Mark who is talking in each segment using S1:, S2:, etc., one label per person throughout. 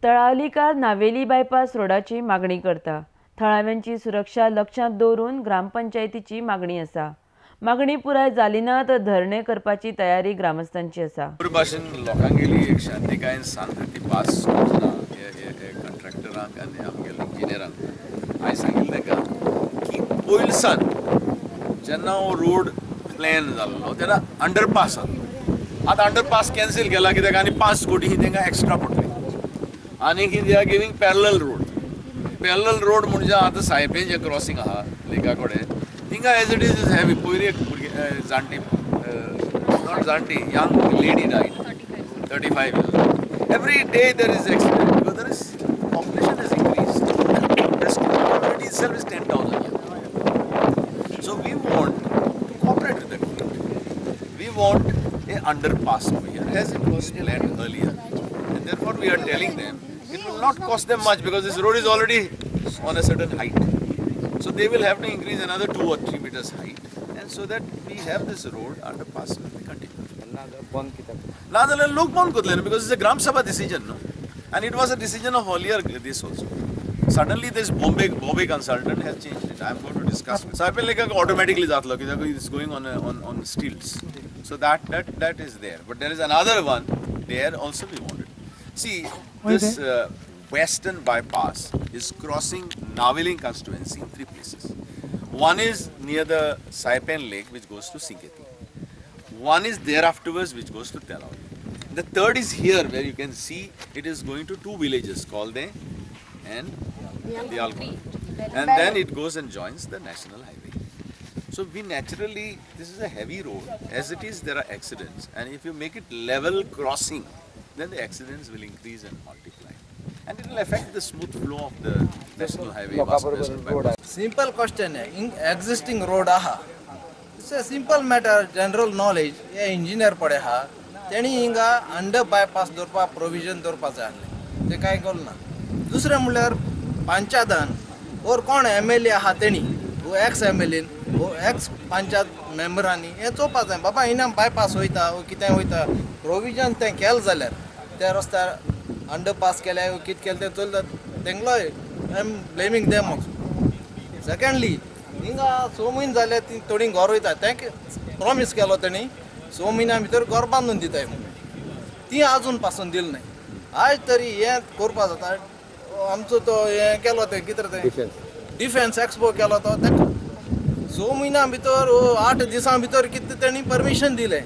S1: Talavlikar Navelim bypass रोडाची मागणी करता. थळाव्यांची सुरक्षा लक्षांत दवरून ग्रामपंचायतीची मागणी आसा. मागणी पुराय जाली ना तर धरणे करपाची तयारी ग्रामस्थांची आसा.
S2: भाशेन लोकांगेली एक शांतिकायेन शांती पास कॉन्ट्रॅक्टरांक आनी आमगेल्या इंजिनियरांक हांवें सांगिल्लें तेका की पयलसान जेन्ना हो रोड प्लॅन जाल्लो तेन्ना अंडरपास जालो. आतां अंडरपास कॅन्सील केला कित्याक आनी 5 कोटी ही तांकां एक्स्ट्रा पडटली. आनी they are giving parallel road म्हणजे आतां सायपेन जे क्रॉसींग आहा लेका कडेन थिंगा एज इट इज हॅवी. पयलीं एक भुरगे जाणटी नॉट जाणटी young lady died 35 years. Every day there is accident because there is population has increased. The community itself is 10,000. So we want to cooperate with the community. We want a underpass over here as it was planned earlier, and therefore we are telling them it will not cost them much because this road is already on a certain height. So they will have to increase another 2 or 3 meters height, and so that we have this road underpass will be continued. Now the look bond because it's a Gram Sabha decision, no? And it was a decision of earlier this also. Suddenly this Bombay consultant has changed it. I am going to discuss with. So I feel like automatically it's going on stilts. So that is there. But there is another one there also we wanted. See, this western bypass is crossing Navelim constituency in 3 places. One is near the Saipan lake which goes to Sinketi. One is there afterwards which goes to Telauli. The third is here where you can see it is going to 2 villages called and Dialkon. And then it goes and joins the national highway. So we naturally, this is a heavy road. As it is, there are accidents. And if you make it level crossing, then the accidents will increase and multiply. And it will affect the smooth flow of the national highway.
S3: Simple question है, existing road aha. It's a simple matter, general knowledge. ये engineer पढ़े हा, तेनी हिंगा under bypass दोरपा provision दोरपा जाने. ते काय कोल ना. दूसरे मुल्यर पंचायतन और कौन MLA हा तेनी, वो ex MLA, वो ex पंचायत member आनी. ये तो पास है. बाबा इन्हें bypass होईता, वो कितें होईता. Provision ते केल जालेर. ते रस्ता underpass केले, वो कित केलते चल तेंगलो. I'm blaming them also. Secondly, हिंगा 6 महिने जाले ती थोडी घर वयता तेंक प्रॉमिस केलो तेणी 6 महिन्या भितर घर बांदून दिताय म्हणून ती अजून पासून दिल नाही. आज तरी हे करपा जाता. आमचो तो हे केलो ते कितें ते डिफेन्स एक्सपो केलो तो 6 महिन्या भितर 8 दिसां भितर कितें तेणी परमिशन दिले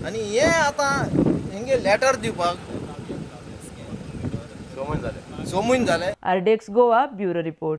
S3: आनी हे आतां हिंगे लेटर दिवपाक 6 महिने जाले.
S1: आरडेक्स गोवा ब्युरो रिपोर्ट.